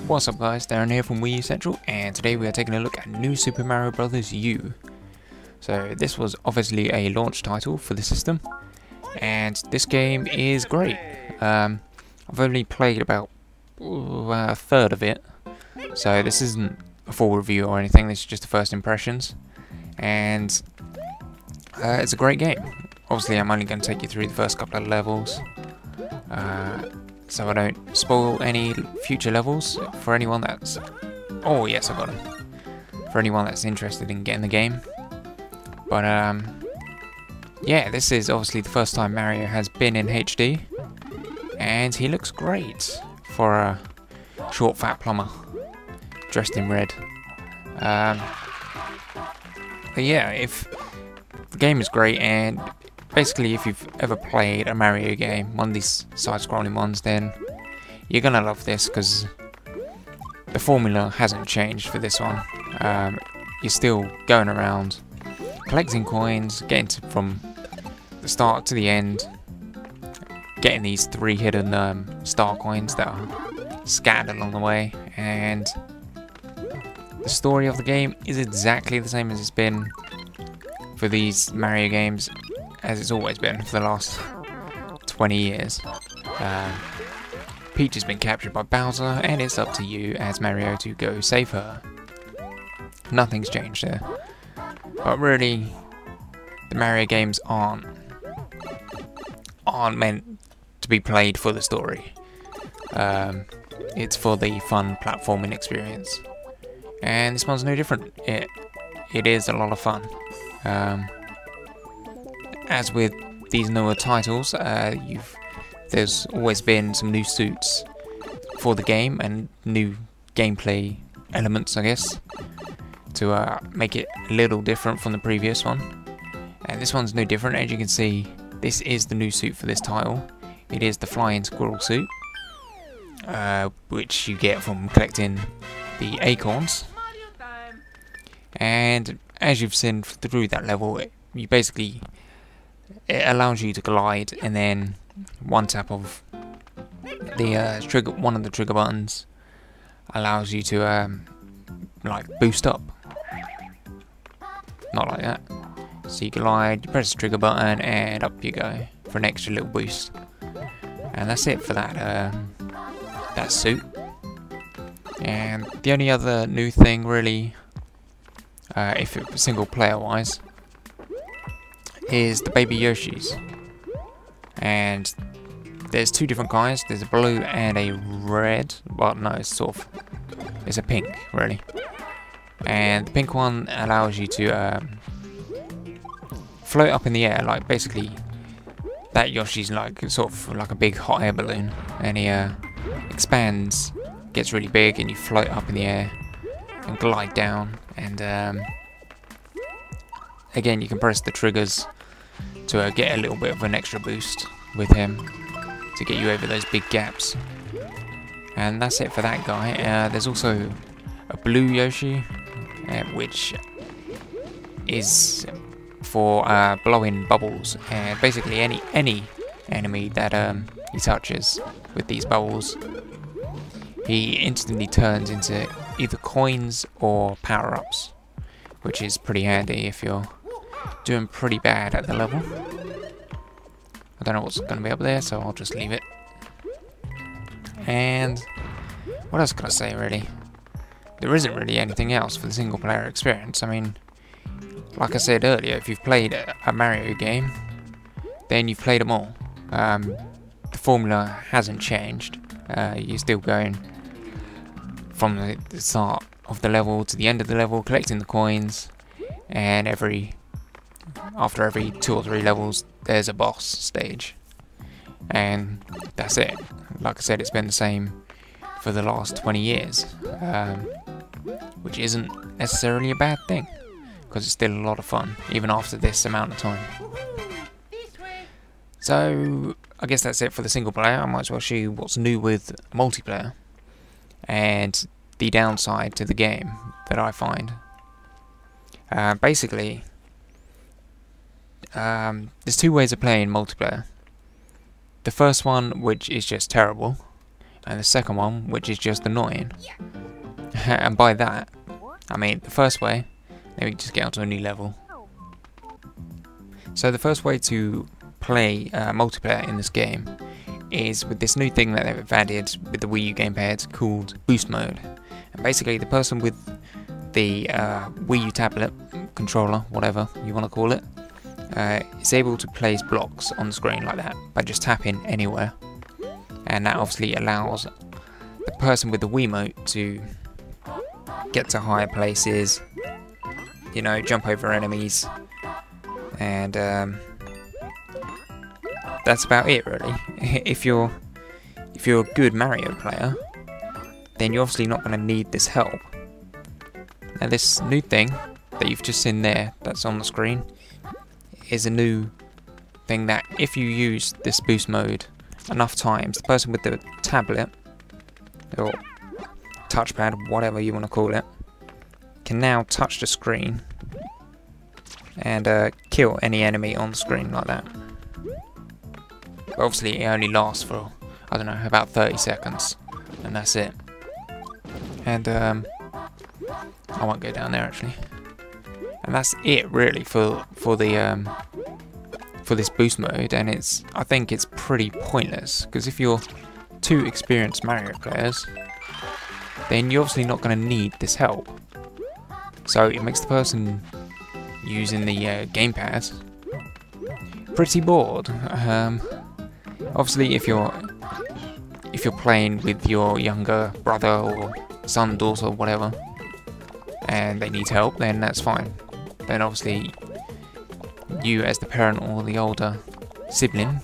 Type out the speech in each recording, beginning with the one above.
What's up guys, Darren here from Wii U Central, and today we are taking a look at New Super Mario Bros. U. So this was obviously a launch title for the system, and this game is great. I've only played about a third of it, so this isn't a full review or anything, this is just the first impressions, and it's a great game. Obviously I'm only going to take you through the first couple of levels, so I don't spoil any future levels for anyone that's... Oh yes, I got him. For anyone that's interested in getting the game. But yeah, this is obviously the first time Mario has been in HD, and he looks great for a short fat plumber dressed in red. But yeah, if the game is great, and basically if you've ever played a Mario game, one of these side-scrolling ones, then you're gonna love this because the formula hasn't changed for this one. You're still going around collecting coins, getting from the start to the end, getting these 3 hidden star coins that are scattered along the way, and the story of the game is exactly the same as it's been for these Mario games, as it's always been for the last 20 years. Peach has been captured by Bowser, and it's up to you as Mario to go save her. Nothing's changed there. But really, the Mario games aren't meant to be played for the story. It's for the fun platforming experience, and this one's no different. It is a lot of fun. As with these newer titles, there's always been some new suits for the game and new gameplay elements, I guess, to make it a little different from the previous one. And this one's no different. As you can see, this is the new suit for this title. It is the flying squirrel suit, which you get from collecting the acorns. And as you've seen through that level, it allows you to glide, and then one tap of the one of the trigger buttons allows you to like boost up. Not like that. So you glide, you press the trigger button, and up you go for an extra little boost. And that's it for that that suit. And the only other new thing, really, if it was single player wise, is the baby Yoshis. And there's 2 different kinds. There's a blue and a red. Well, no, it's a pink, really. And the pink one allows you to float up in the air, like basically that Yoshi's like sort of like a big hot air balloon, and he expands, gets really big, and you float up in the air and glide down. And again, you can press the triggers to get a little bit of an extra boost with him to get you over those big gaps. And that's it for that guy. There's also a blue Yoshi, which is for blowing bubbles, and basically any enemy that he touches with these bubbles, he instantly turns into either coins or power-ups, which is pretty handy if you're doing pretty bad at the level. I don't know what's going to be up there, so I'll just leave it. And what else can I say, really? There isn't really anything else for the single player experience. I mean, like I said earlier, if you've played a Mario game, then you've played them all. The formula hasn't changed. You're still going from the start of the level to the end of the level, collecting the coins, and after every 2 or 3 levels there's a boss stage, and that's it. Like I said, it's been the same for the last 20 years, which isn't necessarily a bad thing, because it's still a lot of fun even after this amount of time. So I guess that's it for the single player. I might as well show you what's new with multiplayer and the downside to the game that I find. Basically, there's 2 ways of playing multiplayer. The first one, which is just terrible, and the second one, which is just annoying. And by that, I mean the first way, let me just get onto a new level. So the first way to play multiplayer in this game is with this new thing that they've added with the Wii U gamepad called Boost Mode. And basically the person with the Wii U tablet, controller, whatever you want to call it, is able to place blocks on the screen like that by just tapping anywhere. And that obviously allows the person with the Wiimote to get to higher places, you know, jump over enemies, and that's about it really. If you're a good Mario player, then you're obviously not going to need this help. Now this new thing that you've just seen there, that's on the screen, is a new thing that if you use this boost mode enough times, the person with the tablet or touchpad, whatever you want to call it, can now touch the screen and kill any enemy on the screen like that. But obviously it only lasts for, I don't know, about 30 seconds, and that's it. And I won't go down there actually. And that's it really for this boost mode, and I think it's pretty pointless, because if you're two experienced Mario players, then you're obviously not going to need this help. So it makes the person using the gamepad pretty bored. Obviously, if you're playing with your younger brother or son, daughter, whatever, and they need help, then that's fine. Then obviously you as the parent or the older sibling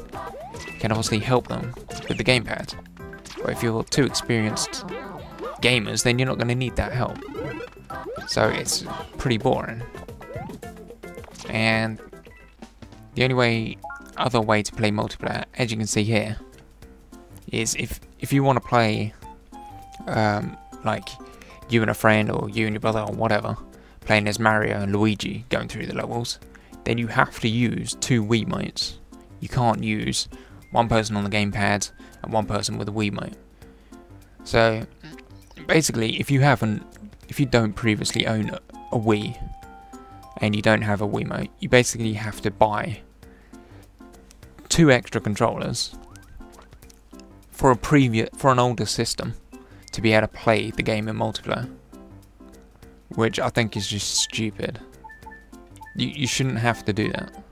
can obviously help them with the gamepad. But if you're two experienced gamers, then you're not going to need that help. So it's pretty boring. And the only other way to play multiplayer, as you can see here, is if you want to play like you and a friend, or you and your brother, or whatever, playing as Mario and Luigi going through the levels, then you have to use two Wiimotes. You can't use one person on the gamepad and one person with a Wiimote. So basically, if you don't previously own a Wii and you don't have a Wiimote, you basically have to buy two extra controllers for an older system to be able to play the game in multiplayer, which I think is just stupid. You shouldn't have to do that.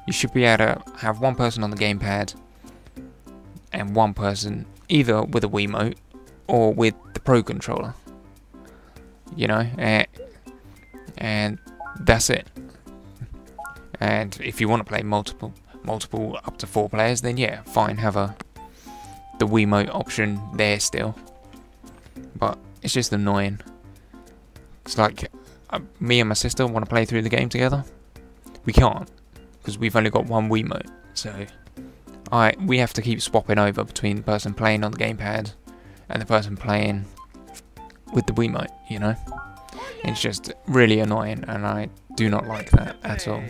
You should be able to have one person on the gamepad and one person either with a Wiimote or with the Pro controller, you know, and that's it. And if you want to play multiple up to 4 players, then yeah, fine, have the Wiimote option there still. But it's just annoying. It's like me and my sister want to play through the game together. We can't, because we've only got one Wiimote. So we have to keep swapping over between the person playing on the gamepad and the person playing with the Wiimote, you know. It's just really annoying, and I do not like that at all.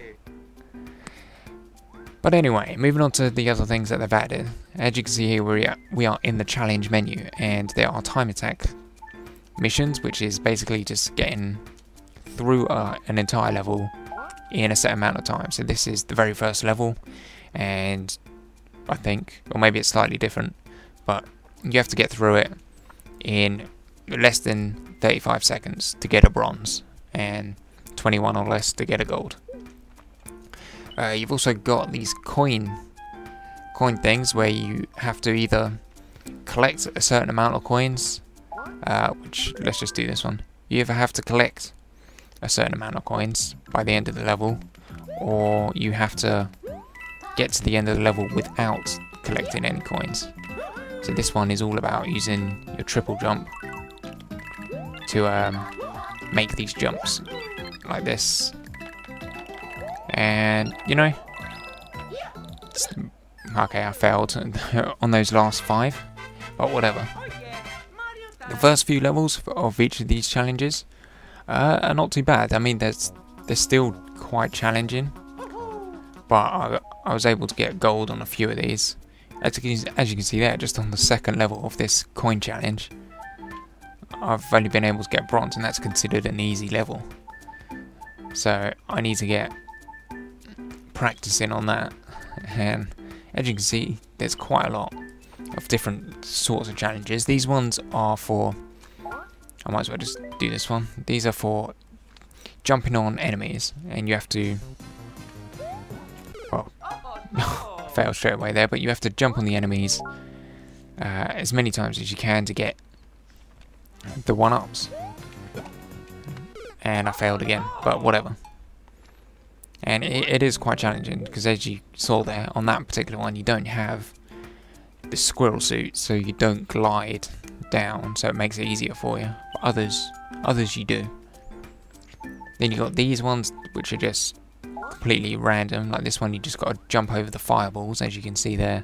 But anyway, moving on to the other things that they've added. As you can see here, we are in the challenge menu, and there are time attack missions, which is basically just getting through an entire level in a set amount of time. So this is the very first level, and I think, or maybe it's slightly different, but you have to get through it in less than 35 seconds to get a bronze, and 21 or less to get a gold. You've also got these coin things where you have to either collect a certain amount of coins, which, let's just do this one. You either have to collect a certain amount of coins by the end of the level, or you have to get to the end of the level without collecting any coins. So this one is all about using your triple jump to make these jumps like this. And, you know, okay, I failed on those last 5, but whatever. The first few levels of each of these challenges are not too bad. I mean, they're still quite challenging, but I was able to get gold on a few of these As you can see there, just on the second level of this coin challenge, I've only been able to get bronze, and that's considered an easy level. So I need to get practicing on that. And as you can see, there's quite a lot of different sorts of challenges. These ones are for, I might as well just do this one. These are for jumping on enemies, and you have to, well, fail straight away there, but you have to jump on the enemies as many times as you can to get the 1-ups. And I failed again, but whatever. And it is quite challenging, because as you saw there, on that particular one, you don't have the squirrel suit, so you don't glide down, so it makes it easier for you. But others you do. Then you got these ones, which are just completely random. Like this one, you just got to jump over the fireballs, as you can see there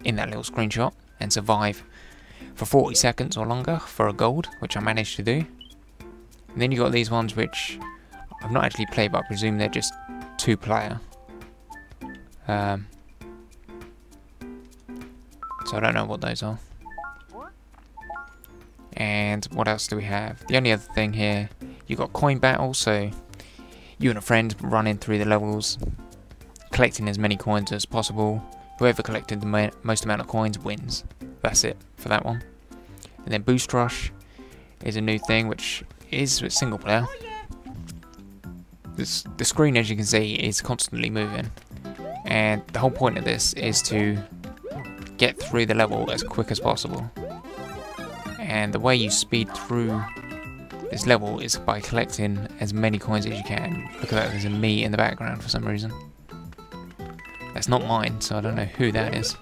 in that little screenshot, and survive for 40 seconds or longer for a gold, which I managed to do. And then you got these ones which I've not actually played, but I presume they're just 2-player. So I don't know what those are. And what else do we have? The only other thing here, you got coin battles, so you and a friend running through the levels, collecting as many coins as possible. Whoever collected the most amount of coins wins. That's it for that one. And then Boost Rush is a new thing, which is single player. The screen, as you can see, is constantly moving, and the whole point of this is to get through the level as quick as possible. And the way you speed through this level is by collecting as many coins as you can. Look at that, there's a me in the background for some reason. That's not mine, so I don't know who that is.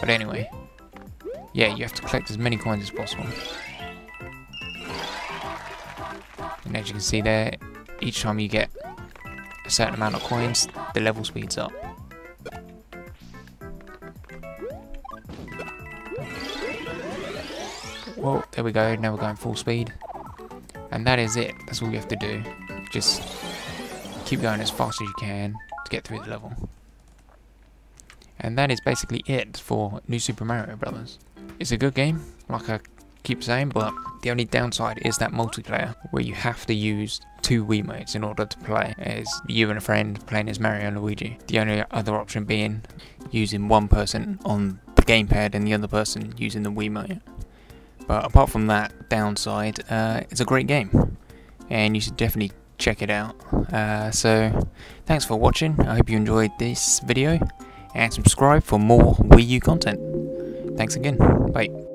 But anyway, yeah, you have to collect as many coins as possible. And as you can see there, each time you get a certain amount of coins, the level speeds up. Well, there we go, now we're going full speed. And that is it, that's all you have to do. Just keep going as fast as you can to get through the level. And that is basically it for New Super Mario Bros. It's a good game, like I keep saying, but the only downside is that multiplayer, where you have to use 2 Wiimotes in order to play, as you and a friend playing as Mario and Luigi. The only other option being using one person on the gamepad and the other person using the Wiimote. But apart from that downside, it's a great game, and you should definitely check it out. So thanks for watching, I hope you enjoyed this video, and subscribe for more Wii U content. Thanks again, bye.